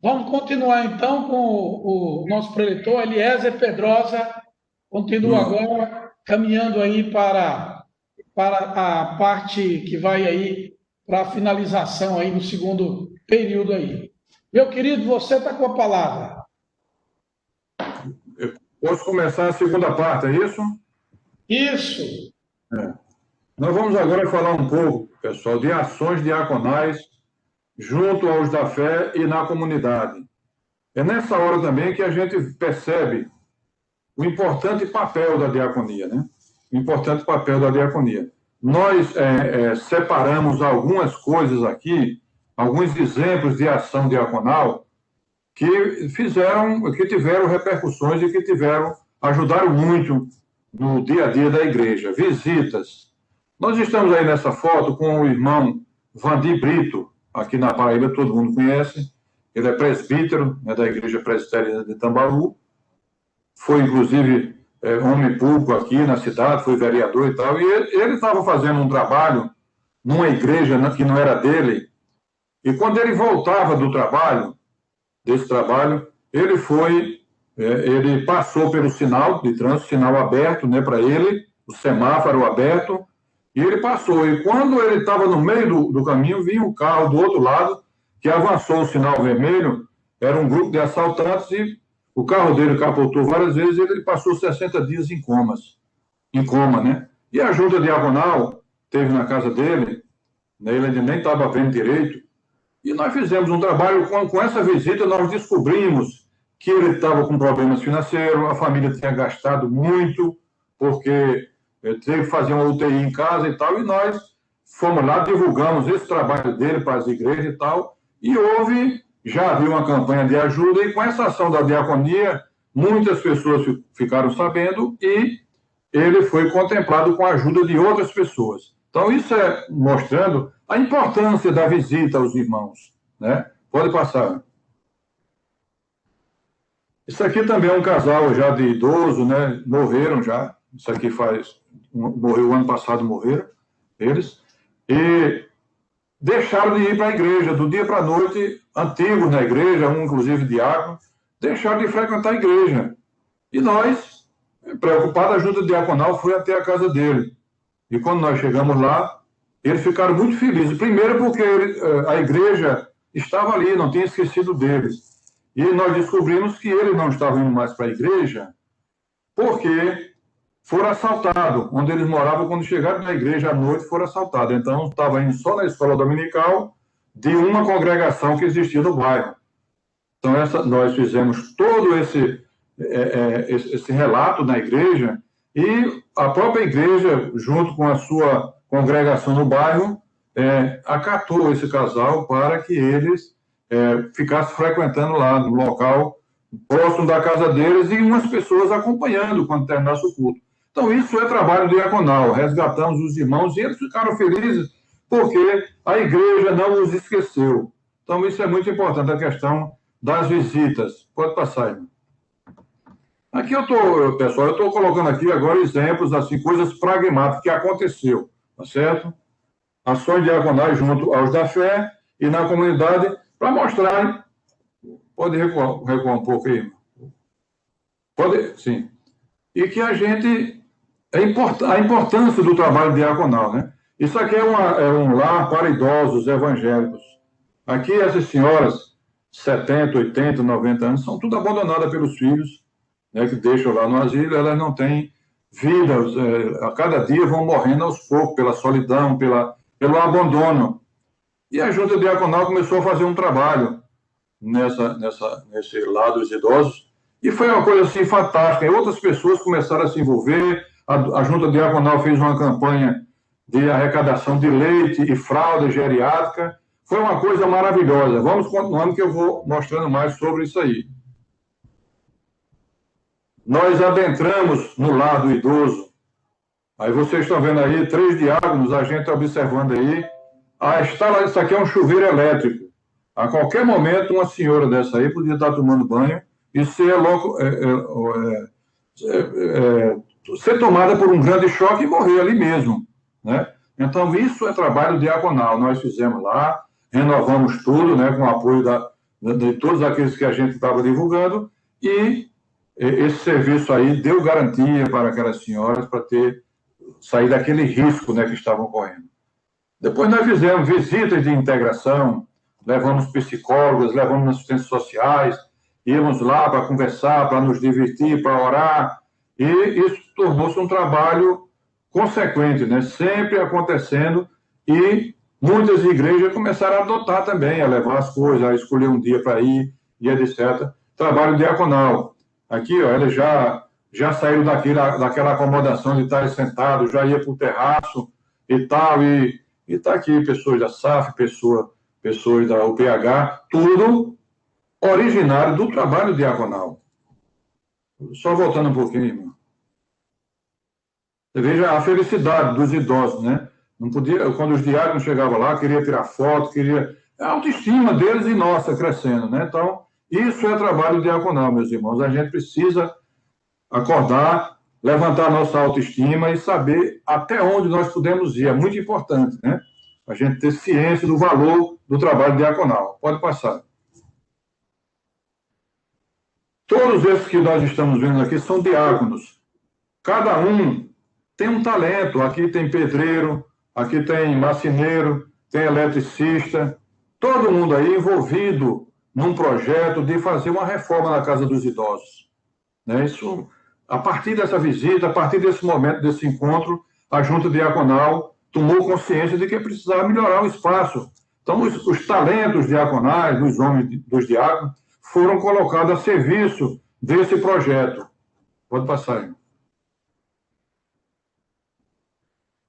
Vamos continuar então com o nosso preletor, Eliezer Pedrosa, continua agora caminhando aí para a parte que vai aí para a finalização aí do segundo período aí. Meu querido, você está com a palavra. Eu posso começar a segunda parte, é isso? Isso. Nós vamos agora falar um pouco, pessoal, de ações diaconais junto aos da fé e na comunidade. É nessa hora também que a gente percebe o importante papel da diaconia, né? O importante papel da diaconia. Nós separamos algumas coisas aqui, alguns exemplos de ação diaconal que tiveram repercussões e que ajudaram muito no dia a dia da igreja. Visitas. Nós estamos aí nessa foto com o irmão Vandir Brito, aqui na Paraíba, todo mundo conhece. Ele é presbítero, né, da Igreja Presbiteriana de Tambaú. Foi, inclusive, homem público aqui na cidade, foi vereador e tal. E ele estava fazendo um trabalho numa igreja que não era dele. E quando ele voltava desse trabalho, ele passou pelo sinal de trânsito, sinal aberto, né, para ele, o semáforo aberto, e ele passou. E quando ele estava no meio do caminho, vinha um carro do outro lado, que avançou o sinal vermelho, era um grupo de assaltantes, e o carro dele capotou várias vezes, e ele passou 60 dias em coma, né? E a junta diaconal teve na casa dele, né, ele ainda nem estava vendo direito, e nós fizemos um trabalho, com essa visita nós descobrimos que ele estava com problemas financeiros, a família tinha gastado muito, porque teve que fazer uma UTI em casa e tal, e nós fomos lá, divulgamos esse trabalho dele para as igrejas e tal, e já havia uma campanha de ajuda, e com essa ação da diaconia, muitas pessoas ficaram sabendo, e ele foi contemplado com a ajuda de outras pessoas. Então, isso é mostrando a importância da visita aos irmãos, né? Pode passar. Isso aqui também é um casal já de idoso, né? Morreram já. Isso aqui morreu o ano passado, morreram eles. E deixaram de ir para a igreja, do dia para a noite, antigos na igreja, um inclusive diácono, deixaram de frequentar a igreja. E nós, preocupados, a junta diaconal foi até a casa dele. E quando nós chegamos lá, eles ficaram muito felizes. Primeiro porque a igreja estava ali, não tinha esquecido deles. E nós descobrimos que eles não estavam indo mais para a igreja porque foram assaltados. Onde eles moravam, quando chegaram na igreja à noite, foram assaltados. Então, estava indo só na escola dominical de uma congregação que existia no bairro. Então, nós fizemos todo esse relato na igreja, e a própria igreja, junto com a sua congregação no bairro, acatou esse casal para que eles ficassem frequentando lá no local próximo da casa deles, e umas pessoas acompanhando quando terminasse o culto. Então, isso é trabalho diaconal. Resgatamos os irmãos e eles ficaram felizes porque a igreja não os esqueceu. Então, isso é muito importante, a questão das visitas. Pode passar, irmão. Aqui pessoal, eu estou colocando aqui agora exemplos, assim, coisas pragmáticas que aconteceu, tá certo? Ações diaconais junto aos da fé e na comunidade, para mostrar. Pode recuar um pouco aí, irmão. Pode, sim. E que a importância do trabalho diaconal, né? Isso aqui é um lar para idosos evangélicos. Aqui essas senhoras, 70, 80, 90 anos, são tudo abandonadas pelos filhos, né, que deixam lá no asilo. Elas não têm vida, a cada dia vão morrendo aos poucos, pela solidão, pelo abandono. E a junta diaconal começou a fazer um trabalho nesse lado dos idosos, e foi uma coisa assim fantástica. E outras pessoas começaram a se envolver. A junta diaconal fez uma campanha de arrecadação de leite e fralda geriátrica. Foi uma coisa maravilhosa. Vamos continuando que eu vou mostrando mais sobre isso aí. Nós adentramos no lar do idoso. Aí vocês estão vendo aí 3 diáconos, a gente observando aí. Isso aqui é um chuveiro elétrico. A qualquer momento, uma senhora dessa aí podia estar tomando banho e ser tomada por um grande choque e morrer ali mesmo, né? Então, isso é trabalho diaconal. Nós fizemos lá, renovamos tudo, né, com o apoio de todos aqueles que a gente estava divulgando, e esse serviço aí deu garantia para aquelas senhoras para sair daquele risco, né, que estavam correndo. Depois nós fizemos visitas de integração, levamos psicólogos, levamos assistentes sociais, íamos lá para conversar, para nos divertir, para orar, e isso tornou-se um trabalho consequente, né? Sempre acontecendo, e muitas igrejas começaram a adotar também, a levar as coisas, a escolher um dia para ir, e etc. Trabalho diaconal. Aqui, ó, eles já saíram daquela acomodação de estar sentado, já ia para o terraço e tal, e está aqui pessoas da SAF, pessoas da UPH, tudo originário do trabalho diaconal. Só voltando um pouquinho, irmão. Você veja a felicidade dos idosos, né? Não podia, quando os diáconos chegavam lá, queria tirar foto, queria... A autoestima deles e nossa crescendo, né? Então, isso é trabalho diaconal, meus irmãos. A gente precisa acordar, levantar a nossa autoestima e saber até onde nós podemos ir. É muito importante, né? A gente ter ciência do valor do trabalho diaconal. Pode passar. Todos esses que nós estamos vendo aqui são diáconos. Cada um tem um talento. Aqui tem pedreiro, aqui tem marceneiro, tem eletricista. Todo mundo aí envolvido num projeto de fazer uma reforma na casa dos idosos. Né? Isso, a partir dessa visita, a partir desse momento, desse encontro, a junta diaconal tomou consciência de que precisava melhorar o espaço. Então, os talentos diaconais, dos homens, dos diáconos, foram colocados a serviço desse projeto. Pode passar aí.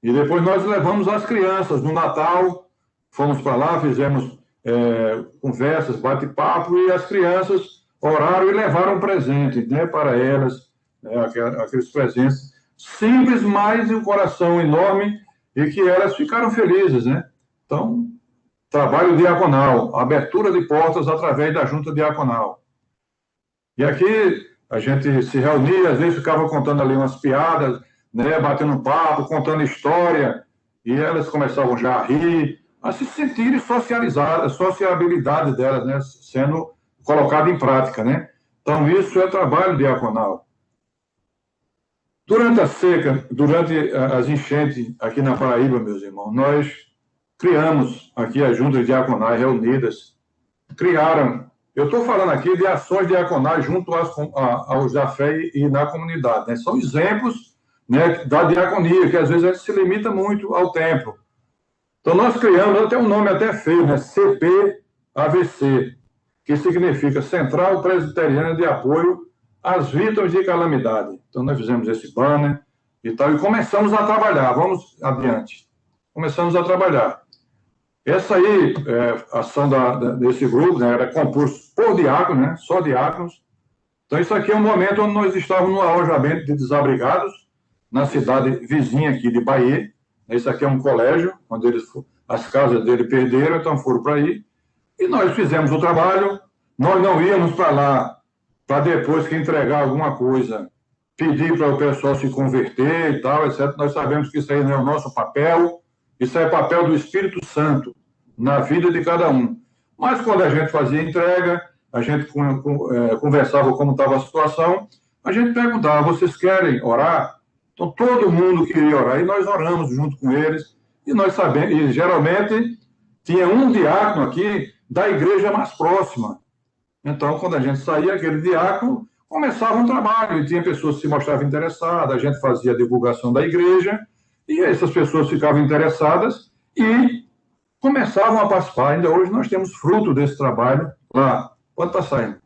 E depois nós levamos as crianças no Natal, fomos para lá, fizemos conversas, bate-papo, e as crianças oraram e levaram presente, né, para elas, né, aqueles presentes simples, mas de um coração enorme, e que elas ficaram felizes, né? Então, trabalho diaconal, abertura de portas através da junta diaconal. E aqui a gente se reunia, às vezes ficava contando ali umas piadas, né, batendo um papo, contando história, e elas começavam já a rir, a se sentirem socializadas, a sociabilidade delas, né, sendo colocada em prática, né? Então, isso é trabalho diaconal. Durante a seca, durante as enchentes aqui na Paraíba, meus irmãos, nós criamos aqui as juntas diaconais reunidas, criaram. Eu estou falando aqui de ações diaconais junto aos da fé e na comunidade, né? São exemplos, né, da diaconia, que às vezes a gente se limita muito ao templo. Então, nós criamos, até um nome até feio, né? CPAVC, que significa Central Presbiteriana de Apoio às Vítimas de Calamidade. Então, nós fizemos esse banner e tal, e começamos a trabalhar. Vamos adiante. Começamos a trabalhar. Essa aí, a ação desse grupo, né, era composto por diáconos, né? Só diáconos. Então, isso aqui é um momento onde nós estávamos no alojamento de desabrigados, na cidade vizinha aqui de Bahia. Esse aqui é um colégio, onde as casas dele perderam, então foram para aí. E nós fizemos o trabalho. Nós não íamos para lá para depois que entregar alguma coisa, pedir para o pessoal se converter e tal, etc. Nós sabemos que isso aí não é o nosso papel, isso é papel do Espírito Santo na vida de cada um. Mas quando a gente fazia entrega, a gente conversava como estava a situação, a gente perguntava: vocês querem orar? Então, todo mundo queria orar, e nós oramos junto com eles, e nós sabemos, e geralmente tinha um diácono aqui da igreja mais próxima. Então, quando a gente saía, aquele diácono começava um trabalho, e tinha pessoas que se mostravam interessadas, a gente fazia a divulgação da igreja, e essas pessoas ficavam interessadas e começavam a participar. Ainda hoje nós temos fruto desse trabalho lá. Pode estar saindo.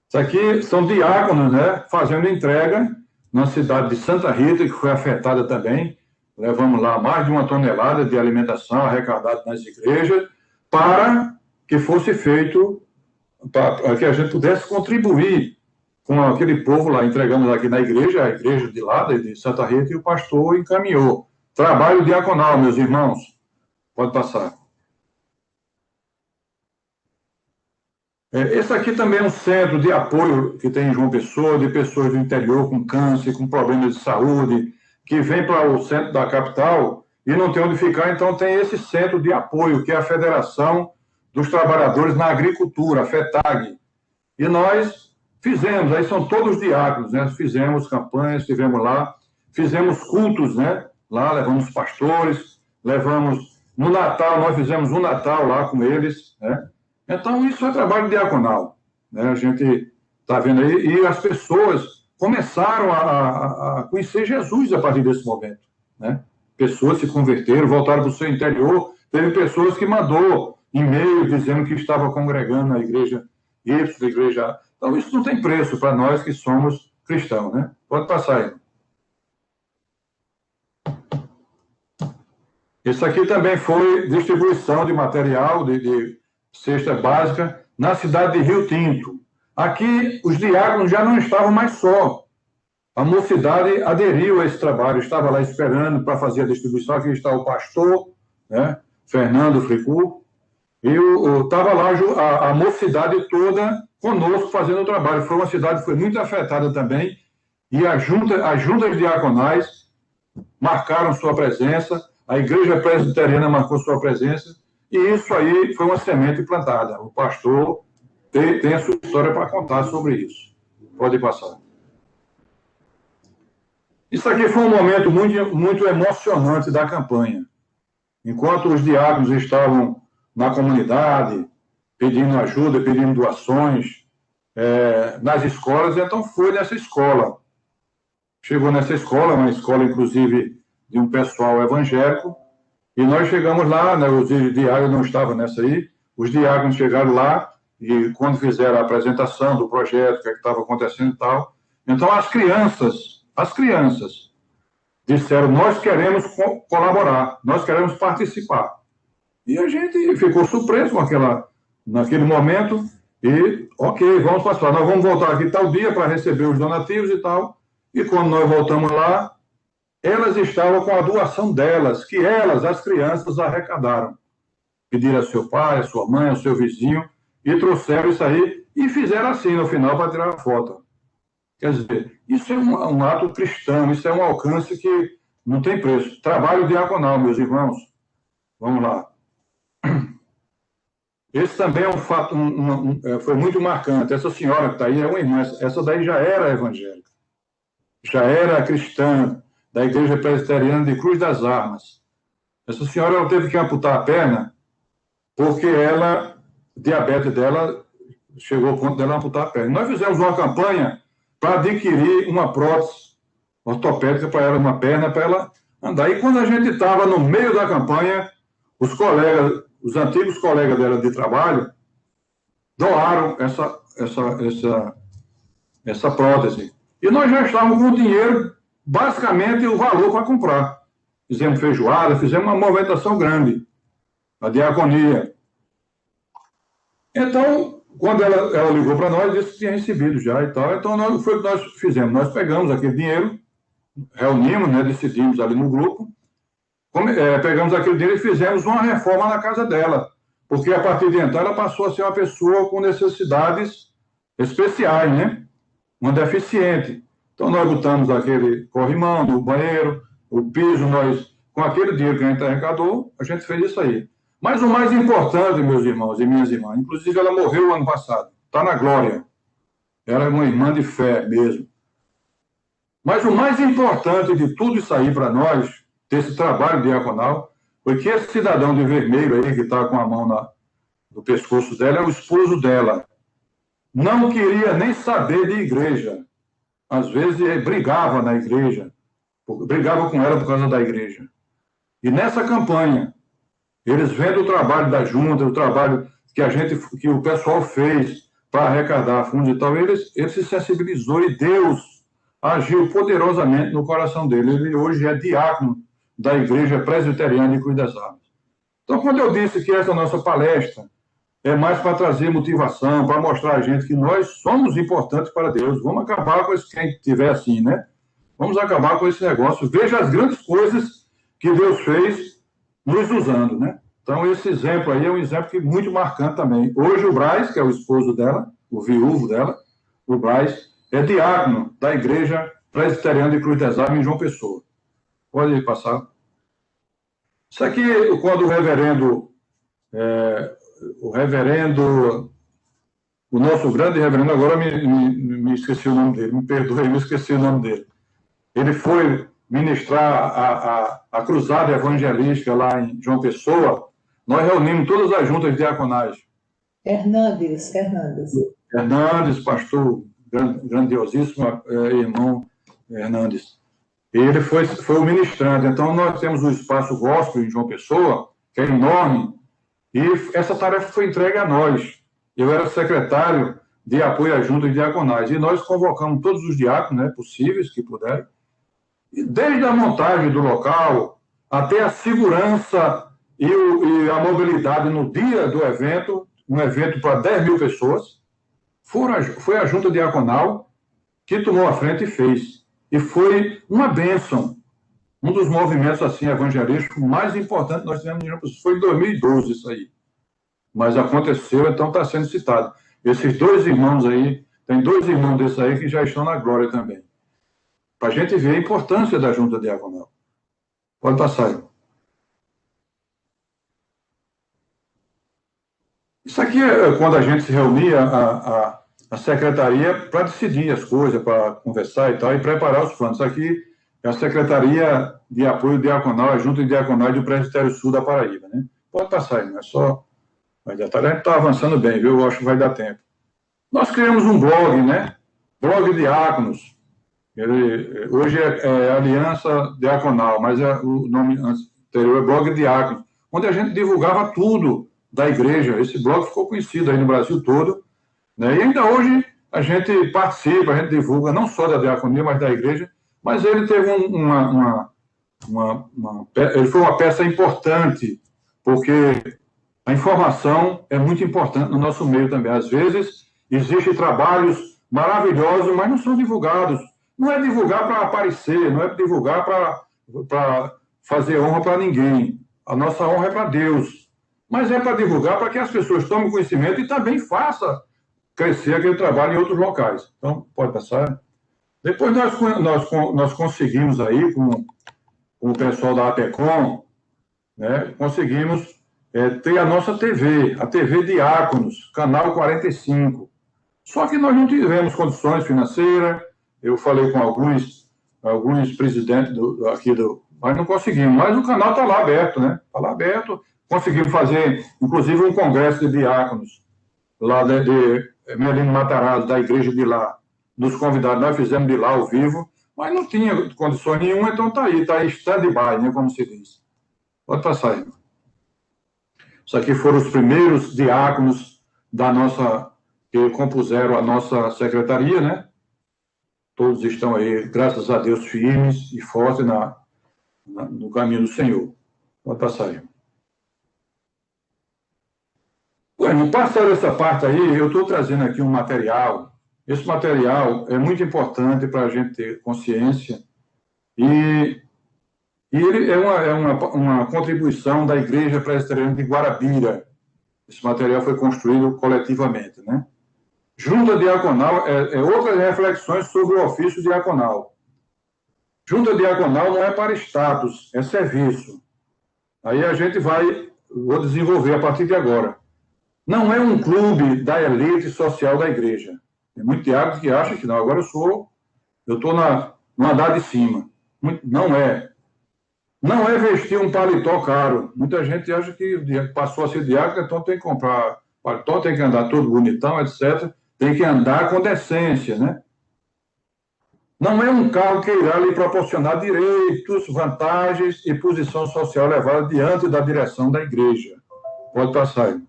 Isso aqui são diáconos, né, fazendo entrega na cidade de Santa Rita, que foi afetada também. Levamos lá mais de 1 tonelada de alimentação arrecadada nas igrejas, para que fosse feito, para que a gente pudesse contribuir com aquele povo lá. Entregamos aqui na igreja, a igreja de lá, de Santa Rita, e o pastor encaminhou. Trabalho diaconal, meus irmãos. Pode passar. Esse aqui também é um centro de apoio que tem em João Pessoa, de pessoas do interior com câncer, com problemas de saúde, que vem para o centro da capital e não tem onde ficar, então tem esse centro de apoio, que é a Federação dos Trabalhadores na Agricultura, a FETAG. E nós fizemos, aí são todos diáconos, né? Fizemos campanhas, estivemos lá, fizemos cultos, né? Lá levamos pastores, levamos... No Natal, nós fizemos um Natal lá com eles, né? Então, isso é trabalho diaconal, né? A gente está vendo aí, e as pessoas começaram a conhecer Jesus a partir desse momento, né? Pessoas se converteram, voltaram para o seu interior, teve pessoas que mandou e-mail dizendo que estava congregando na igreja Y, da igreja A. Então, isso não tem preço para nós que somos cristãos, né? Pode passar aí. Isso aqui também foi distribuição de material de cesta básica na cidade de Rio Tinto. Aqui, os diáconos já não estavam mais só. A mocidade aderiu a esse trabalho, estava lá esperando para fazer a distribuição. Aqui está o pastor, né, Fernando Fricur, e estava lá a mocidade toda conosco fazendo o trabalho. Foi uma cidade que foi muito afetada também, e as juntas diaconais marcaram sua presença, a igreja presbiteriana marcou sua presença, e isso aí foi uma semente plantada. O pastor tem a sua história para contar sobre isso. Pode passar. Isso aqui foi um momento muito, muito emocionante da campanha. Enquanto os diáconos estavam na comunidade, pedindo ajuda, pedindo doações, nas escolas, então foi nessa escola. Chegou nessa escola, uma escola, inclusive, de um pessoal evangélico, e nós chegamos lá, né, os diáconos não estavam nessa aí, os diáconos chegaram lá, e quando fizeram a apresentação do projeto, o que estava acontecendo e tal, então as crianças disseram, nós queremos colaborar, nós queremos participar. E a gente ficou surpreso naquele momento, e, ok, vamos passar, nós vamos voltar aqui tal dia para receber os donativos e tal, e quando nós voltamos lá, elas estavam com a doação delas, que elas, as crianças, arrecadaram. Pediram a seu pai, a sua mãe, ao seu vizinho, e trouxeram isso aí, e fizeram assim no final para tirar a foto. Quer dizer, isso é um ato cristão, isso é um alcance que não tem preço. Trabalho diaconal, meus irmãos. Vamos lá. Esse também é um fato, foi muito marcante. Essa senhora que está aí é uma irmã, essa daí já era evangélica, já era cristã, da Igreja Presbiteriana de Cruz das Armas. Essa senhora ela teve que amputar a perna porque diabetes dela, chegou ao ponto dela amputar a perna. Nós fizemos uma campanha para adquirir uma prótese ortopédica para ela, uma perna para ela andar. E quando a gente estava no meio da campanha, os antigos colegas dela de trabalho, doaram essa prótese. E nós já estávamos com o dinheiro, basicamente o valor para comprar. Fizemos feijoada, fizemos uma movimentação grande, a diaconia. Então, quando ela ligou para nós, disse que tinha recebido já e tal. Então, foi o que nós fizemos. Nós pegamos aquele dinheiro, reunimos, né, decidimos ali no grupo, pegamos aquele dinheiro e fizemos uma reforma na casa dela. Porque, a partir de então, ela passou a ser uma pessoa com necessidades especiais, né? Uma deficiente. Então, nós botamos aquele corrimão no banheiro, o piso, com aquele dinheiro que a gente arrecadou, a gente fez isso aí. Mas o mais importante, meus irmãos e minhas irmãs, inclusive ela morreu ano passado, está na glória. Ela é uma irmã de fé mesmo. Mas o mais importante de tudo isso aí para nós, desse trabalho diaconal, foi que esse cidadão de vermelho aí, que está com a mão no pescoço dela, é o esposo dela. Não queria nem saber de igreja. Às vezes brigava na igreja, brigava com ela por causa da igreja. E nessa campanha, eles vendo o trabalho da junta, o trabalho que o pessoal fez para arrecadar fundos e tal, eles se sensibilizou e Deus agiu poderosamente no coração dele. Ele hoje é diácono da Igreja Presbiteriana de Cruz das Armas. Então, quando eu disse que essa nossa palestra é mais para trazer motivação, para mostrar a gente que nós somos importantes para Deus, vamos acabar com quem estiver assim, né? Vamos acabar com esse negócio. Veja as grandes coisas que Deus fez nos usando, né? Então, esse exemplo aí é um exemplo que é muito marcante também. Hoje, o Braz, que é o esposo dela, o viúvo dela, o Braz, é diácono da Igreja Presbiteriana de Cruz das Armas em João Pessoa. Pode passar. Isso aqui, quando o nosso grande reverendo, agora me esqueci o nome dele, me perdoe, me esqueci o nome dele. Ele foi ministrar a cruzada evangelística lá em João Pessoa. Nós reunimos todas as juntas diaconais. Hernandes, pastor grandiosíssimo irmão Hernandes. Ele foi o ministrante. Então, nós temos o espaço gospel em João Pessoa, que é enorme, e essa tarefa foi entregue a nós. Eu era secretário de apoio às juntas diaconais, e nós convocamos todos os diáconos, né, possíveis, que puderem, e desde a montagem do local até a segurança e a mobilidade no dia do evento, um evento para 10 mil pessoas, foi a junta diaconal que tomou a frente e fez. E foi uma bênção. Um dos movimentos assim evangelísticos mais importantes que nós tivemos em João Pessoa. Foi em 2012 isso aí. Mas aconteceu, então está sendo citado. Esses dois irmãos aí, tem dois irmãos desses aí que já estão na glória também. Para a gente ver a importância da junta diaconal. Pode passar aí. Isso aqui é quando a gente se reunia, a secretaria, para decidir as coisas, para conversar e tal, e preparar os planos. Isso aqui é a Secretaria de Apoio Diaconal, a Junta Diaconal do Presbitério Sul da Paraíba, né? Pode passar aí, não é só... A gente está avançando bem, viu? Eu acho que vai dar tempo. Nós criamos um blog, né? Blog Diáconos. Hoje é Aliança Diaconal, mas o nome anterior é Blog Diáconos, onde a gente divulgava tudo da igreja. Esse blog ficou conhecido aí no Brasil todo, né? E ainda hoje a gente participa, a gente divulga, não só da diaconia, mas da igreja, mas ele teve ele foi uma peça importante, porque a informação é muito importante no nosso meio também. Às vezes, existem trabalhos maravilhosos, mas não são divulgados. Não é divulgar para aparecer, não é divulgar para fazer honra para ninguém. A nossa honra é para Deus. Mas é para divulgar para que as pessoas tomem conhecimento e também faça crescer aquele trabalho em outros locais. Então, pode passar. Depois nós conseguimos aí, com o pessoal da APECOM, né, conseguimos ter a nossa TV, a TV Diáconos, canal 45. Só que nós não tivemos condições financeiras. Eu falei com alguns presidentes mas não conseguimos. Mas o canal está lá aberto, né? Está lá aberto. Conseguimos fazer, inclusive, um congresso de diáconos lá de Melino Matarazzo, da igreja de lá. Nos convidados, nós fizemos de lá ao vivo, mas não tinha condições nenhuma, então está aí stand-by, né, como se diz. Pode passar aí. Isso aqui foram os primeiros diáconos que compuseram a nossa secretaria, né? Todos estão aí, graças a Deus, firmes e fortes no caminho do Senhor. Pode passar aí. Bueno, passando essa parte aí, eu estou trazendo aqui um material. Esse material é muito importante para a gente ter consciência e ele é uma contribuição da Igreja Presbiteriana de Guarabira. Esse material foi construído coletivamente, né? Junta diaconal outras reflexões sobre o ofício diaconal. Junta diaconal não é para status, é serviço. Aí a gente vou desenvolver a partir de agora. Não é um clube da elite social da igreja. Tem muito diácono que acha que não, agora eu estou no andar de cima. Não é. Não é vestir um paletó caro. Muita gente acha que passou a ser diácono, então tem que comprar paletó, tem que andar todo bonitão, etc. Tem que andar com decência, né? Não é um carro que irá lhe proporcionar direitos, vantagens e posição social elevada diante da direção da igreja. Pode passar aí.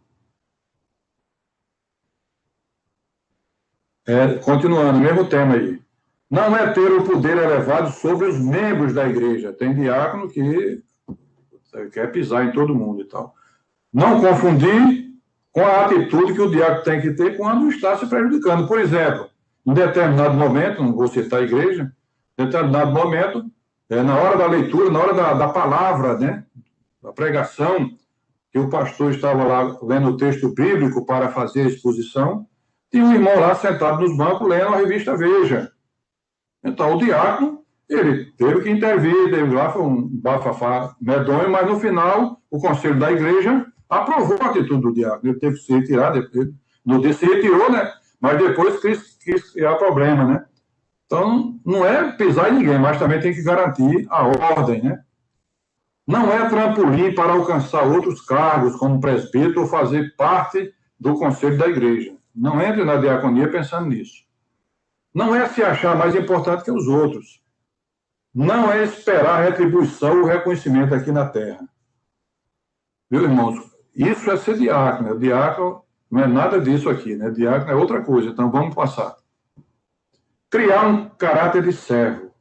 Continuando, mesmo tema aí. Não é ter o poder elevado sobre os membros da igreja. Tem diácono que quer pisar em todo mundo e tal. Não confundir com a atitude que o diácono tem que ter quando está se prejudicando. Por exemplo, em determinado momento, não vou citar a igreja, em determinado momento, na hora da leitura, na hora da palavra, né, da pregação, que o pastor estava lá lendo o texto bíblico para fazer a exposição, tinha um irmão lá sentado nos bancos lendo a revista Veja. Então, o diácono, Ele teve que intervir, teve lá, foi um bafafá medonho, mas no final o conselho da igreja aprovou a atitude do diácono. Ele teve que se retirar, não se retirou, né? Mas depois quis criar problema, né? Então, não é pisar em ninguém, mas também tem que garantir a ordem, né? Não é trampolim para alcançar outros cargos, como presbítero, ou fazer parte do conselho da igreja. Não entre na diaconia pensando nisso. Não é se achar mais importante que os outros. Não é esperar retribuição ou reconhecimento aqui na terra. Viu, irmãos? Isso é ser diácono. O diácono não é nada disso aqui, né? Diácono é outra coisa. Então, vamos passar. Criar um caráter de servo.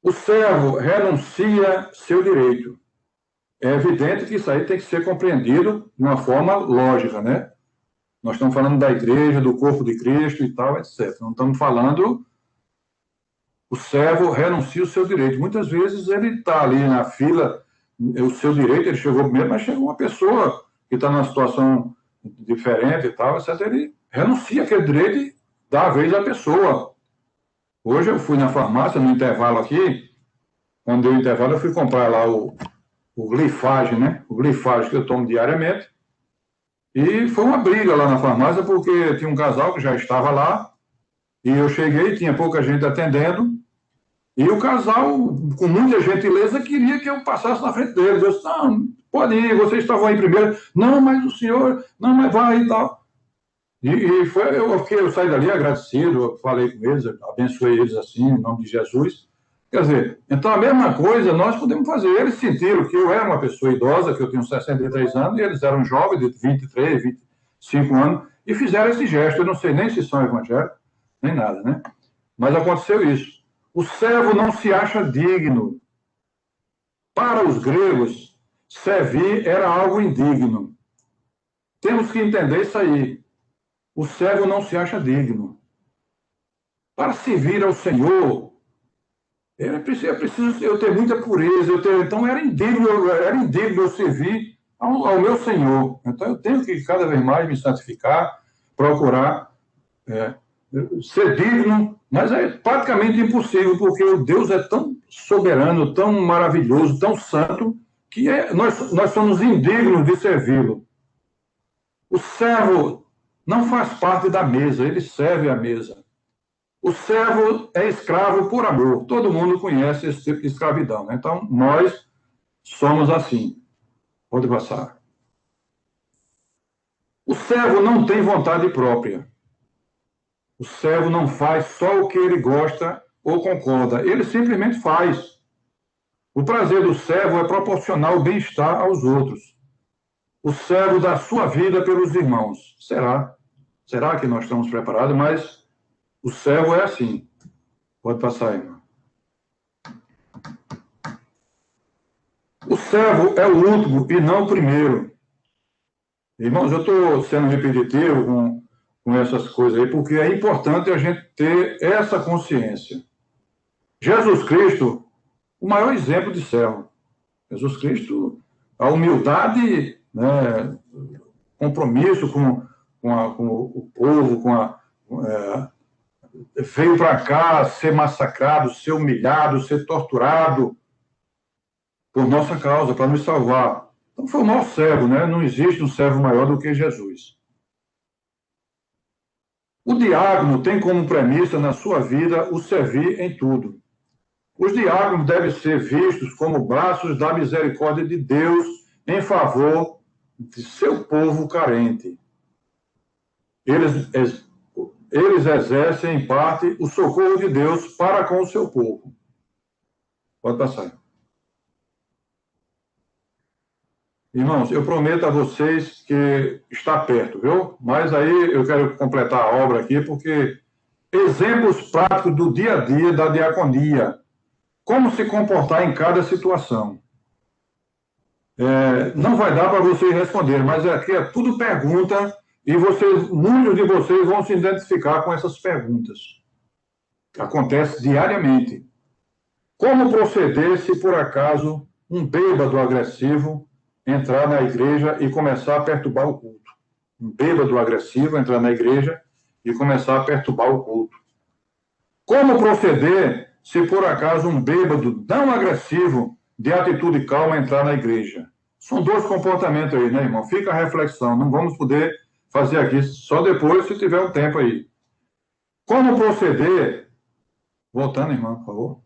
O servo renuncia seu direito. É evidente que isso aí tem que ser compreendido de uma forma lógica, né? Nós estamos falando da igreja, do corpo de Cristo e tal, etc. Não estamos falando... O servo renuncia o seu direito. Muitas vezes ele está ali na fila, o seu direito, ele chegou primeiro, mas chegou uma pessoa que está numa situação diferente e tal, etc. Ele renuncia aquele direito e dá a vez à pessoa. Hoje eu fui na farmácia, no intervalo aqui, quando deu o intervalo, eu fui comprar lá o glifage, né? O glifage que eu tomo diariamente. E foi uma briga lá na farmácia, porque tinha um casal que já estava lá, e eu cheguei, tinha pouca gente atendendo, e o casal, com muita gentileza, queria que eu passasse na frente deles. Eu disse, não, pode ir, vocês estavam aí primeiro. Não, mas o senhor, não, mas vai e tal. E foi, eu saí dali agradecido, eu falei com eles, abençoei eles assim, em nome de Jesus. Quer dizer, então a mesma coisa nós podemos fazer. Eles sentiram que eu era uma pessoa idosa, que eu tenho 63 anos, e eles eram jovens, de 23, 25 anos, e fizeram esse gesto. Eu não sei nem se são evangélicos, nem nada, né? Mas aconteceu isso. O servo não se acha digno. Para os gregos, servir era algo indigno. Temos que entender isso aí. O servo não se acha digno. Para servir ao Senhor, é preciso eu ter muita pureza. Então, era indigno eu servir ao meu Senhor. Então, eu tenho que cada vez mais me santificar, procurar ser digno, mas é praticamente impossível, porque o Deus é tão soberano, tão maravilhoso, tão santo, que nós somos indignos de servi-lo. O servo não faz parte da mesa, ele serve a mesa. O servo é escravo por amor. Todo mundo conhece esse tipo de escravidão, né? Então, nós somos assim. Pode passar. O servo não tem vontade própria. O servo não faz só o que ele gosta ou concorda. Ele simplesmente faz. O prazer do servo é proporcionar o bem-estar aos outros. O servo dá sua vida pelos irmãos. Será? Será que nós estamos preparados? Mas o servo é assim. Pode passar, irmão. O servo é o último e não o primeiro. Irmãos, eu estou sendo repetitivo com essas coisas aí, porque é importante a gente ter essa consciência. Jesus Cristo, o maior exemplo de servo. Jesus Cristo, a humildade, né, compromisso com o povo, veio para cá ser massacrado, ser humilhado, ser torturado por nossa causa, para nos salvar. Então foi o maior servo, né? Não existe um servo maior do que Jesus. O diácono tem como premissa na sua vida o servir em tudo. Os diáconos devem ser vistos como braços da misericórdia de Deus em favor de seu povo carente. Eles exercem, em parte, o socorro de Deus para com o seu povo. Pode passar. Irmãos, eu prometo a vocês que está perto, viu? Mas aí eu quero completar a obra aqui, porque exemplos práticos do dia a dia da diaconia. Como se comportar em cada situação. Não vai dar para vocês responderem, mas aqui é tudo pergunta e muitos de vocês vão se identificar com essas perguntas. Acontece diariamente. Como proceder se, por acaso, um bêbado agressivo entrar na igreja e começar a perturbar o culto? Um bêbado agressivo entrar na igreja e começar a perturbar o culto. Como proceder se por acaso um bêbado não agressivo, de atitude calma, entrar na igreja? São dois comportamentos aí, né, irmão? Fica a reflexão. Não vamos poder fazer aqui só depois, se tiver um tempo aí. Como proceder? Voltando, irmão, por favor.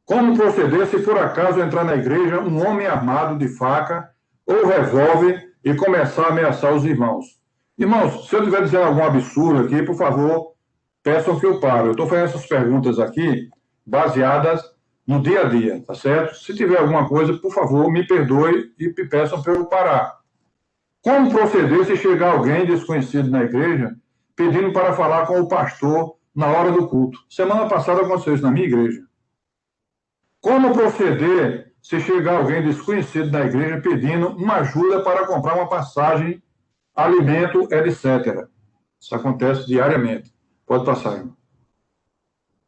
Como proceder se por acaso entrar na igreja um homem armado de faca ou revólver e começar a ameaçar os irmãos? Irmãos, se eu estiver dizendo algum absurdo aqui, por favor, peçam que eu pare. Eu estou fazendo essas perguntas aqui baseadas no dia a dia, tá certo? Se tiver alguma coisa, por favor, me perdoe e me peçam para eu parar. Como proceder se chegar alguém desconhecido na igreja pedindo para falar com o pastor na hora do culto? Semana passada aconteceu isso na minha igreja. Como proceder se chegar alguém desconhecido na igreja pedindo uma ajuda para comprar uma passagem, alimento, etc. Isso acontece diariamente. Pode passar, irmão.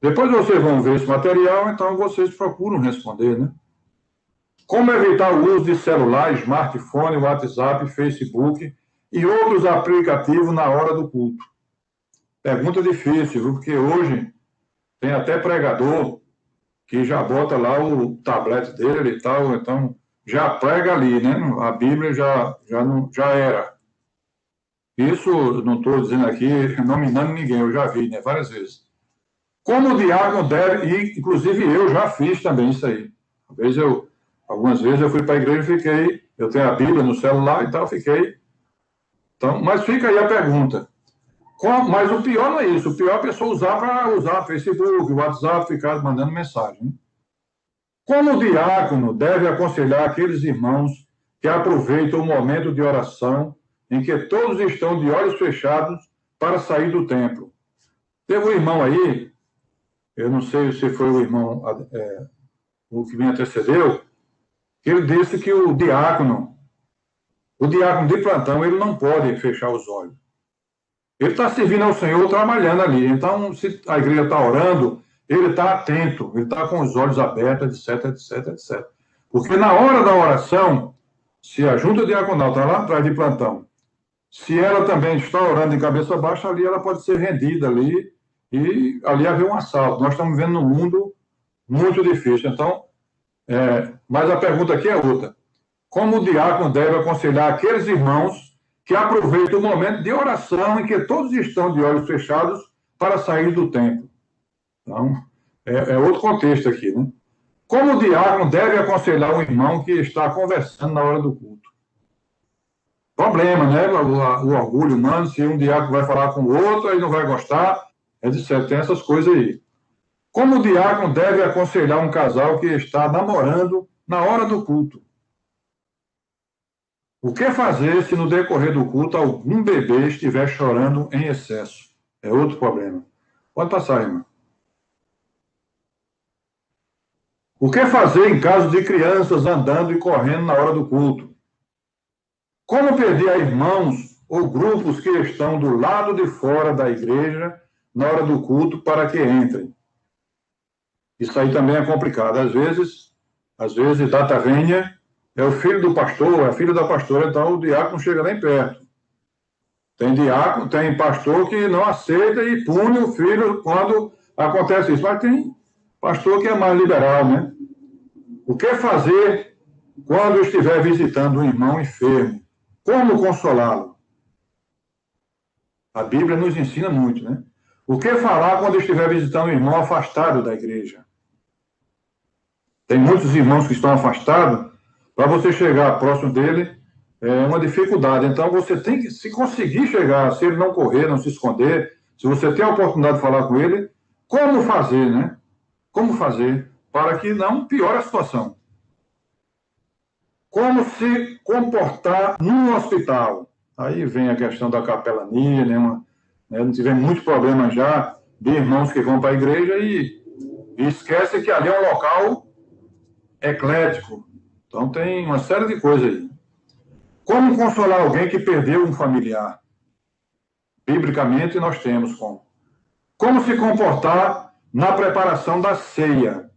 Depois vocês vão ver esse material, então vocês procuram responder, né? Como evitar o uso de celular, smartphone, WhatsApp, Facebook e outros aplicativos na hora do culto? Pergunta difícil, viu? Porque hoje tem até pregador que já bota lá o tablet dele e tal, então já prega ali, né? A Bíblia já era. Isso não estou dizendo aqui, nominando ninguém, eu já vi, né? Várias vezes. Como o diácono deve, e inclusive eu já fiz também isso aí. Algumas vezes eu fui para a igreja e fiquei, eu tenho a Bíblia no celular e tal, fiquei. Então, mas fica aí a pergunta. Mas o pior não é isso, o pior é a pessoa usar Facebook, WhatsApp, ficar mandando mensagem. Né? Como o diácono deve aconselhar aqueles irmãos que aproveitam o momento de oração em que todos estão de olhos fechados para sair do templo? Teve um irmão aí, eu não sei se foi o irmão o que me antecedeu, que ele disse que o diácono de plantão, ele não pode fechar os olhos. Ele está servindo ao Senhor, trabalhando ali. Então, se a igreja está orando, ele está atento, ele está com os olhos abertos, etc, etc, etc. Porque na hora da oração, se a junta diaconal está lá atrás de plantão, se ela também está orando de cabeça baixa, ali ela pode ser rendida ali, e ali haver um assalto. Nós estamos vivendo num mundo muito difícil. Então, mas a pergunta aqui é outra. Como o diácono deve aconselhar aqueles irmãos que aproveitam o momento de oração em que todos estão de olhos fechados para sair do templo? Então, é outro contexto aqui, né? Como o diácono deve aconselhar um irmão que está conversando na hora do culto? Problema, né? O orgulho humano, se um diácono vai falar com o outro, aí não vai gostar, etc. Tem essas coisas aí. Como o diácono deve aconselhar um casal que está namorando na hora do culto? O que fazer se no decorrer do culto algum bebê estiver chorando em excesso? É outro problema. Pode passar, irmão. O que fazer em caso de crianças andando e correndo na hora do culto? Como pedir a irmãos ou grupos que estão do lado de fora da igreja na hora do culto para que entrem? Isso aí também é complicado. Às vezes, data vênia é o filho do pastor, é a filha da pastora, então o diácono não chega nem perto. Tem pastor que não aceita e pune o filho quando acontece isso. Mas tem pastor que é mais liberal, né? O que fazer quando estiver visitando um irmão enfermo? Como consolá-lo? A Bíblia nos ensina muito, né? O que falar quando estiver visitando um irmão afastado da igreja? Tem muitos irmãos que estão afastados. Para você chegar próximo dele, é uma dificuldade. Então, você tem que, se conseguir chegar, se ele não correr, não se esconder, se você tem a oportunidade de falar com ele, como fazer, né? Como fazer para que não piore a situação? Como se comportar num hospital? Aí vem a questão da capelania, né? Nós tivemos muitos problemas já de irmãos que vão para a igreja e esquecem que ali é um local eclético. Então, tem uma série de coisas aí. Como consolar alguém que perdeu um familiar? Biblicamente, nós temos como. Como se comportar na preparação da ceia?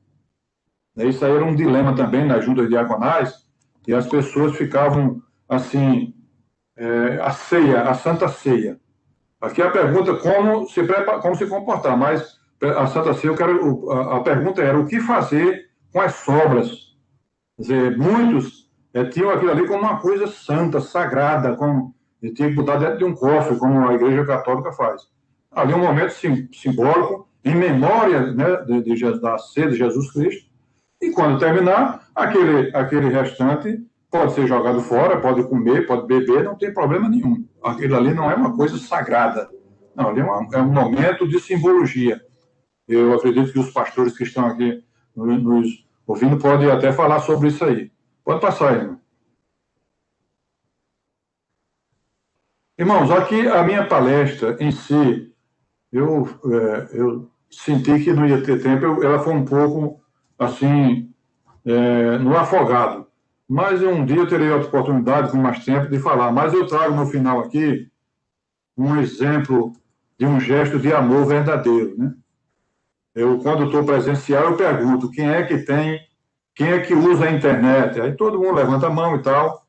Isso aí era um dilema também nas juntas diaconais, e as pessoas ficavam assim, a ceia, a Santa Ceia. Aqui a pergunta como se comportar, mas a Santa Ceia, a pergunta era o que fazer com as sobras. Quer dizer, muitos tinham aquilo ali como uma coisa santa, sagrada, e tinha que botar dentro de um cofre, como a Igreja Católica faz. Ali um momento simbólico, em memória, né, da ceia de Jesus Cristo, e quando terminar, aquele restante pode ser jogado fora, pode comer, pode beber, não tem problema nenhum. Aquilo ali não é uma coisa sagrada. Não, ali é um momento de simbologia. Eu acredito que os pastores que estão aqui nos ouvindo podem até falar sobre isso aí. Pode passar, irmão. Irmãos, aqui a minha palestra em si, eu senti que não ia ter tempo, ela foi um pouco, assim, no afogado. Mas um dia eu terei a oportunidade, com mais tempo, de falar. Mas eu trago no final aqui um exemplo de um gesto de amor verdadeiro, né? Quando estou presencial, eu pergunto quem é que usa a internet? Aí todo mundo levanta a mão e tal.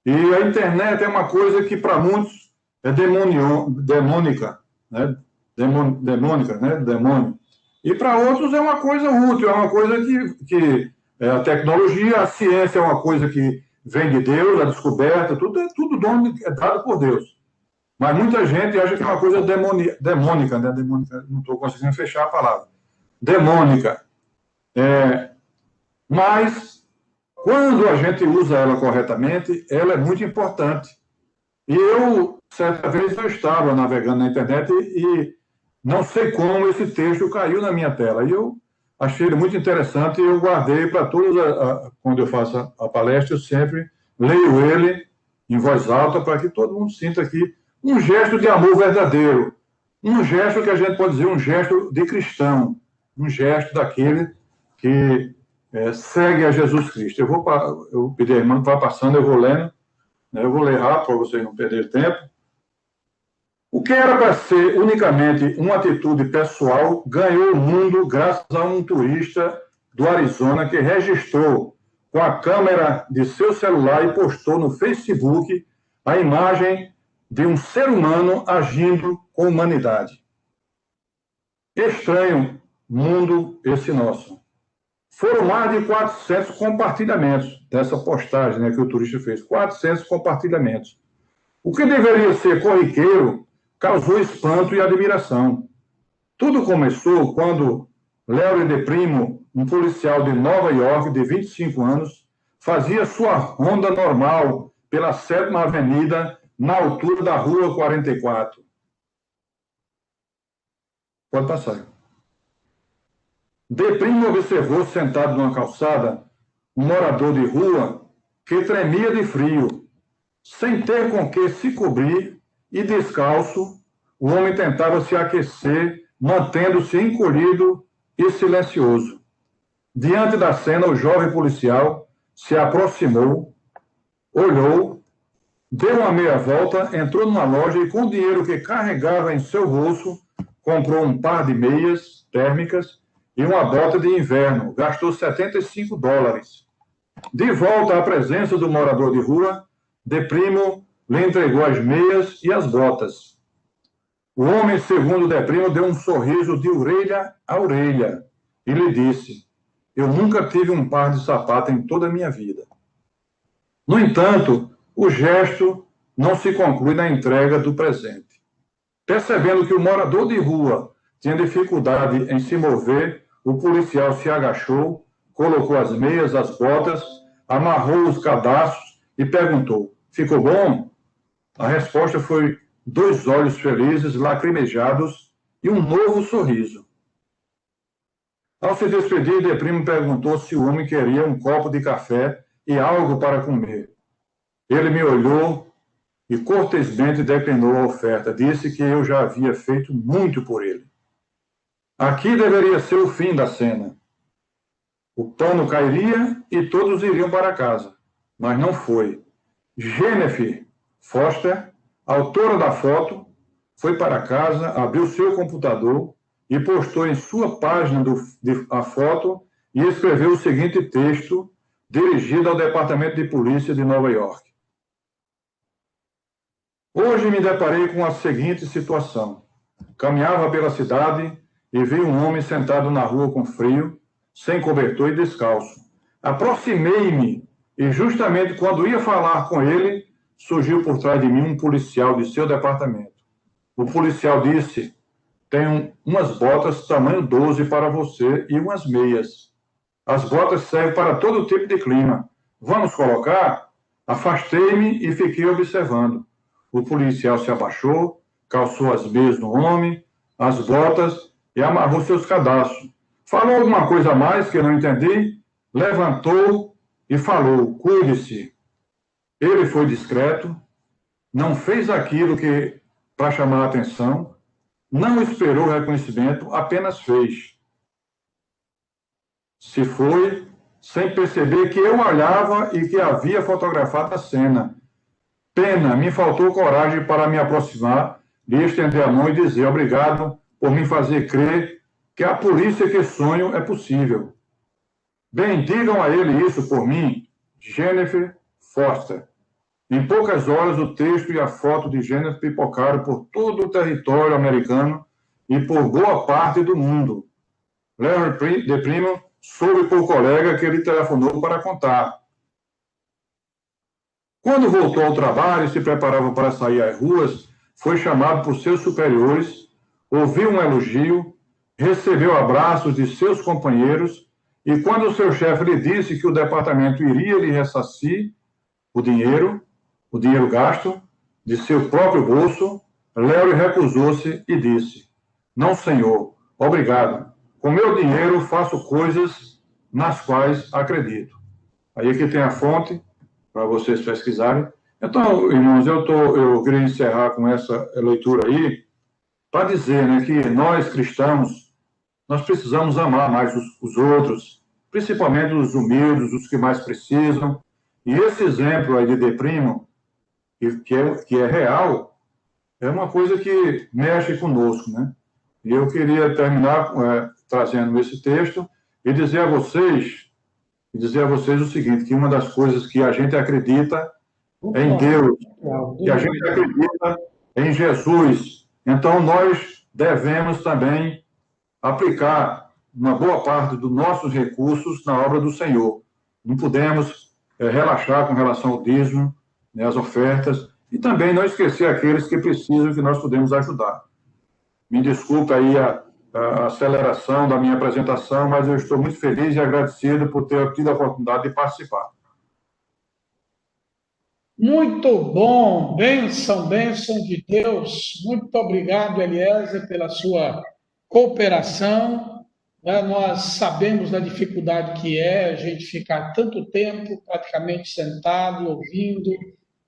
E a internet é uma coisa que, para muitos, é demônica, né? Demônica, né? Demônio. E para outros é uma coisa útil, é uma coisa que a tecnologia, a ciência é uma coisa que vem de Deus, a descoberta, tudo dom é dado por Deus. Mas muita gente acha que é uma coisa demônica, né? Demônica, não estou conseguindo fechar a palavra. Demônica. Mas, quando a gente usa ela corretamente, ela é muito importante. E certa vez, eu estava navegando na internet e não sei como esse texto caiu na minha tela. E eu achei ele muito interessante e eu guardei para todos, quando eu faço a palestra, eu sempre leio ele em voz alta para que todo mundo sinta aqui um gesto de amor verdadeiro. Um gesto que a gente pode dizer um gesto de cristão. Um gesto daquele que segue a Jesus Cristo. Eu pedi a irmã que vá passando, eu vou lendo, né? Eu vou ler rápido para vocês não perderem tempo. O que era para ser unicamente uma atitude pessoal ganhou o mundo graças a um turista do Arizona que registrou com a câmera de seu celular e postou no Facebook a imagem de um ser humano agindo com humanidade. Estranho mundo esse nosso. Foram mais de 400 compartilhamentos dessa postagem, né, que o turista fez. 400 compartilhamentos. O que deveria ser corriqueiro causou espanto e admiração. Tudo começou quando Léo de Primo, um policial de Nova York de 25 anos, fazia sua ronda normal pela 7ª Avenida, na altura da Rua 44. Pode passar. De Primo observou, sentado numa calçada, um morador de rua que tremia de frio. Sem ter com que se cobrir e descalço, o homem tentava se aquecer, mantendo-se encolhido e silencioso. Diante da cena, o jovem policial se aproximou, olhou, deu uma meia volta, entrou numa loja e, com o dinheiro que carregava em seu bolso, comprou um par de meias térmicas e uma bota de inverno. Gastou $75. De volta à presença do morador de rua, De Primo lhe entregou as meias e as botas. O homem, segundo De Primo, deu um sorriso de orelha a orelha e lhe disse: eu nunca tive um par de sapato em toda a minha vida. No entanto, o gesto não se conclui na entrega do presente. Percebendo que o morador de rua tinha dificuldade em se mover, o policial se agachou, colocou as meias, as botas, amarrou os cadastros e perguntou: ficou bom? A resposta foi 2 olhos felizes, lacrimejados e um novo sorriso. Ao se despedir, De Primo perguntou se o homem queria um copo de café e algo para comer. Ele me olhou e cortesmente declinou a oferta. Disse que eu já havia feito muito por ele. Aqui deveria ser o fim da cena. O pano cairia e todos iriam para casa. Mas não foi. Jennifer Foster, autora da foto, foi para casa, abriu seu computador e postou em sua página a foto e escreveu o seguinte texto dirigido ao Departamento de Polícia de Nova York. Hoje me deparei com a seguinte situação. Caminhava pela cidade e vi um homem sentado na rua com frio, sem cobertor e descalço. Aproximei-me e justamente quando ia falar com ele, surgiu por trás de mim um policial de seu departamento. O policial disse: tenho umas botas tamanho 12 para você e umas meias. As botas servem para todo tipo de clima. Vamos colocar? Afastei-me e fiquei observando. O policial se abaixou, calçou as meias no homem, as botas e amarrou seus cadastros. Falou alguma coisa a mais que eu não entendi, levantou e falou: cuide-se. Ele foi discreto, não fez aquilo que para chamar a atenção, não esperou reconhecimento, apenas fez. Se foi, sem perceber que eu olhava e que havia fotografado a cena. Pena, me faltou coragem para me aproximar, lhe estender a mão e dizer obrigado por me fazer crer que a polícia que sonho é possível. Bem, digam a ele isso por mim, Jennifer Foster. Em poucas horas, o texto e a foto de Jennifer pipocaram por todo o território americano e por boa parte do mundo. Larry de Primo soube por colega que ele telefonou para contar. Quando voltou ao trabalho e se preparava para sair às ruas, foi chamado por seus superiores, ouviu um elogio, recebeu abraços de seus companheiros e quando o seu chefe lhe disse que o departamento iria lhe ressarcir o dinheiro gasto de seu próprio bolso, Larry recusou-se e disse: não, senhor, obrigado. Com meu dinheiro faço coisas nas quais acredito. Aí aqui tem a fonte para vocês pesquisarem. Então, irmãos, eu queria encerrar com essa leitura aí para dizer, né, que nós cristãos nós precisamos amar mais os outros, principalmente os humildes, os que mais precisam. E esse exemplo aí de Primo, que é real, é uma coisa que mexe conosco, né? E eu queria terminar trazendo esse texto e dizer a vocês o seguinte, que uma das coisas que a gente acredita é em Deus, que a gente acredita em Jesus. Então, nós devemos também aplicar uma boa parte dos nossos recursos na obra do Senhor. Não podemos relaxar com relação ao dízimo, né, as ofertas, e também não esquecer aqueles que precisam, que nós podemos ajudar. Me desculpe aí a aceleração da minha apresentação, mas eu estou muito feliz e agradecido por ter tido a oportunidade de participar. Muito bom, bênção de Deus. Muito obrigado, Eliezer, pela sua cooperação. Nós sabemos da dificuldade que é a gente ficar tanto tempo praticamente sentado, ouvindo,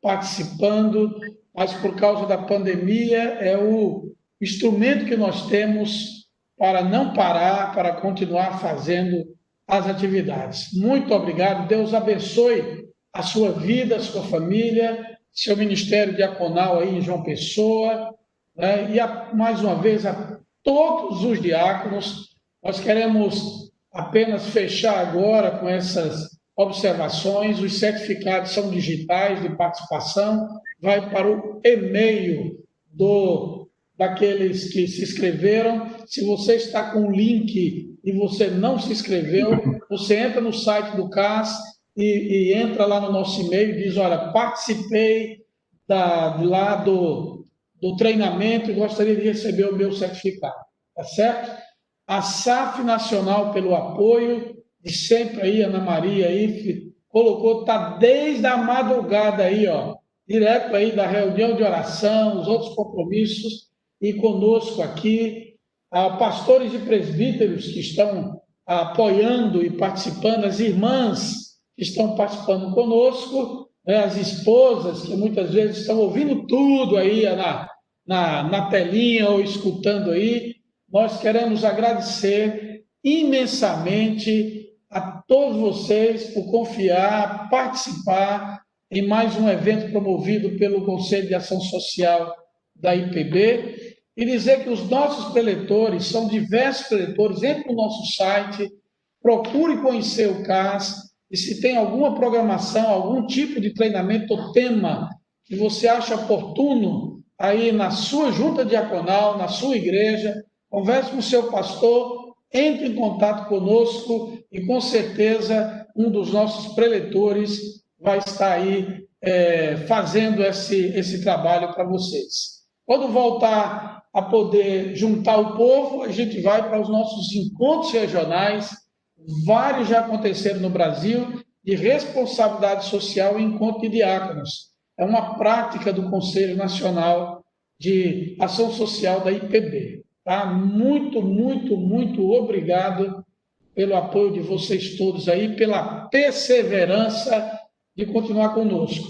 participando, mas por causa da pandemia é o instrumento que nós temos para não parar, para continuar fazendo as atividades. Muito obrigado, Deus abençoe a sua vida, a sua família, seu ministério diaconal aí em João Pessoa, né? E mais uma vez a todos os diáconos. Nós queremos apenas fechar agora com essas observações. Os certificados são digitais de participação, vai para o e-mail daqueles que se inscreveram. Se você está com o link e você não se inscreveu, você entra no site do CAS e entra lá no nosso e-mail e diz: olha, participei lá do treinamento e gostaria de receber o meu certificado. Tá certo? A SAF Nacional, pelo apoio de sempre aí, Ana Maria aí, colocou, está desde a madrugada aí, ó, direto aí da reunião de oração, os outros compromissos, e conosco aqui, pastores e presbíteros que estão apoiando e participando, as irmãs que estão participando conosco, né, as esposas que muitas vezes estão ouvindo tudo aí na telinha ou escutando aí. Nós queremos agradecer imensamente a todos vocês por confiar, participar em mais um evento promovido pelo Conselho de Ação Social da IPB e dizer que os nossos preletores, são diversos preletores, entre no nosso site, procure conhecer o CAS e se tem alguma programação, algum tipo de treinamento ou tema que você acha oportuno aí na sua junta diaconal, na sua igreja, converse com o seu pastor, entre em contato conosco e, com certeza, um dos nossos preletores vai estar aí fazendo esse trabalho para vocês. Quando voltar a poder juntar o povo, a gente vai para os nossos encontros regionais, vários já aconteceram no Brasil, de responsabilidade social e encontro de diáconos. É uma prática do Conselho Nacional de Ação Social da IPB. Tá? Muito, muito, muito obrigado pelo apoio de vocês todos aí, pela perseverança de continuar conosco.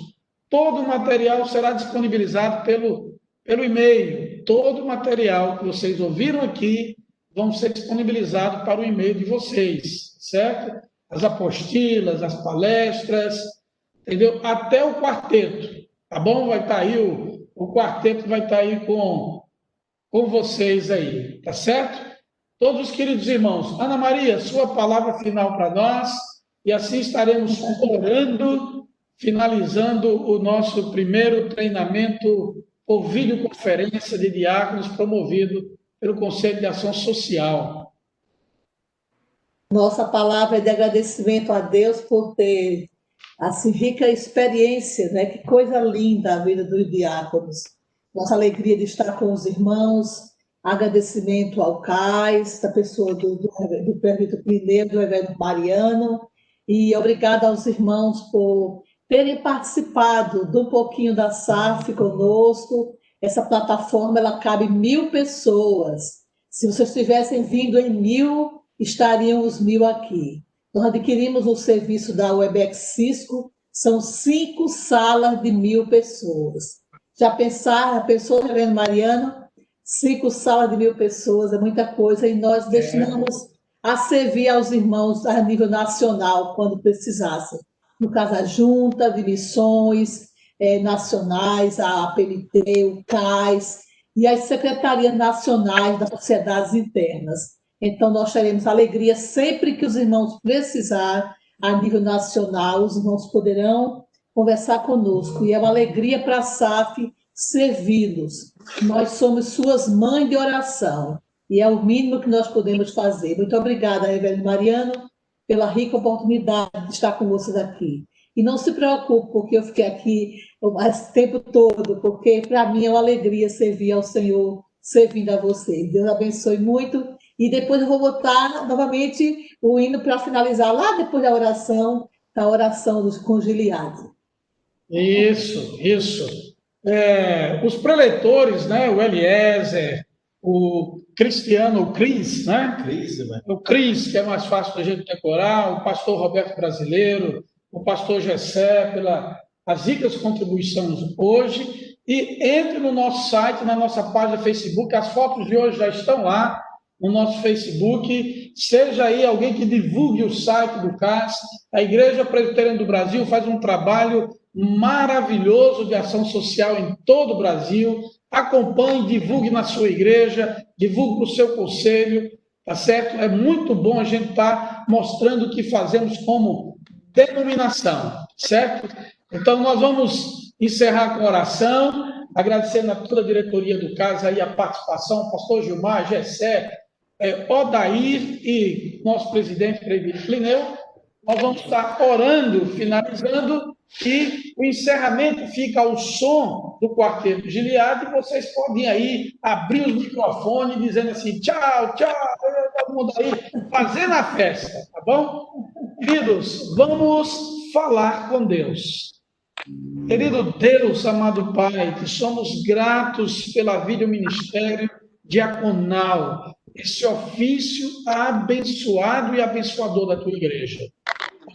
Todo o material será disponibilizado pelo e-mail. Todo o material que vocês ouviram aqui vão ser disponibilizados para o e-mail de vocês, certo? As apostilas, as palestras, entendeu? Até o quarteto, tá bom? Vai estar aí, o quarteto vai estar aí com vocês aí, tá certo? Todos os queridos irmãos, Ana Maria, sua palavra final para nós, e assim estaremos orando, finalizando o nosso primeiro treinamento por videoconferência de diáconos promovido pelo Conselho de Ação Social. Nossa palavra é de agradecimento a Deus por ter assim rica experiência, né? Que coisa linda a vida dos diáconos. Nossa alegria de estar com os irmãos, agradecimento ao CAIS, da pessoa do Presbítero Plineu, do Reverendo Mariano, e obrigada aos irmãos por terem participado de um pouquinho da SAF conosco. Essa plataforma, ela cabe 1.000 pessoas. Se vocês tivessem vindo em 1.000, estariam os 1.000 aqui. Nós adquirimos o serviço da Webex Cisco, são 5 salas de 1.000 pessoas. Já pensou, Reverendo Mariano? 5 salas de 1.000 pessoas, é muita coisa, e nós destinamos a servir aos irmãos a nível nacional, quando precisassem. No caso, a Junta de Missões Nacionais, a APMT, o CAIS, e as secretarias nacionais das sociedades internas. Então, nós teremos alegria sempre que os irmãos precisarem, a nível nacional, os irmãos poderão conversar conosco. E é uma alegria para a SAF servi-los. Nós somos suas mães de oração. E é o mínimo que nós podemos fazer. Muito obrigada, Reverendo Mariano, pela rica oportunidade de estar com vocês aqui. E não se preocupe, porque eu fiquei aqui o tempo todo, porque para mim é uma alegria servir ao Senhor, servindo a vocês. Deus abençoe muito. E depois eu vou botar novamente o hino para finalizar, lá depois da oração, a oração dos conciliados. Isso. Os preletores, né? O Eliezer, o Cristiano, o Cris, né? O Cris, que é mais fácil da gente decorar, o pastor Roberto Brasileiro, o pastor Gessé, pelas ricas contribuições hoje. E entre no nosso site, na nossa página Facebook, as fotos de hoje já estão lá no nosso Facebook. Seja aí alguém que divulgue o site do CAS. A Igreja Presbiteriana do Brasil faz um trabalho maravilhoso de ação social em todo o Brasil. Acompanhe, divulgue na sua igreja, divulgue para o seu conselho, tá certo? É muito bom a gente estar mostrando o que fazemos como denominação, certo? Então, nós vamos encerrar com oração, agradecendo a toda a diretoria do CAS aí a participação, pastor Gilmar, Gessé, Odair e nosso presidente Presbítero Plineu. Nós vamos estar orando, finalizando, e o encerramento fica ao som do Quarteto Giliad, e vocês podem aí abrir os microfones dizendo assim, tchau, todo mundo aí, fazendo a festa, tá bom? Queridos, vamos falar com Deus. Querido Deus, amado Pai, que somos gratos pela vida e o ministério diaconal, esse ofício abençoado e abençoador da tua igreja.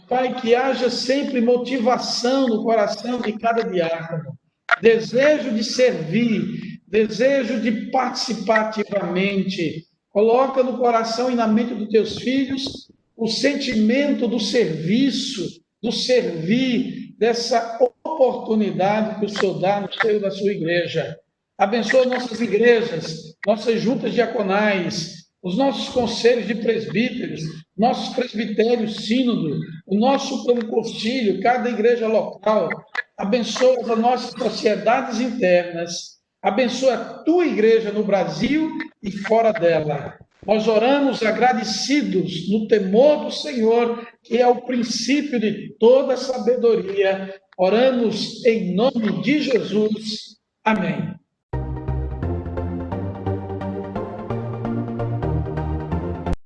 Pai, que haja sempre motivação no coração de cada diácono, desejo de servir, desejo de participar ativamente. Coloca no coração e na mente dos teus filhos o sentimento do serviço, do servir, dessa oportunidade que o Senhor dá no seio da sua igreja. Abençoa nossas igrejas, nossas juntas diaconais, os nossos conselhos de presbíteros, nossos presbitérios sínodo, o nosso Supremo Concílio, cada igreja local. Abençoa as nossas sociedades internas. Abençoa a tua igreja no Brasil e fora dela. Nós oramos agradecidos no temor do Senhor, que é o princípio de toda sabedoria. Oramos em nome de Jesus. Amém.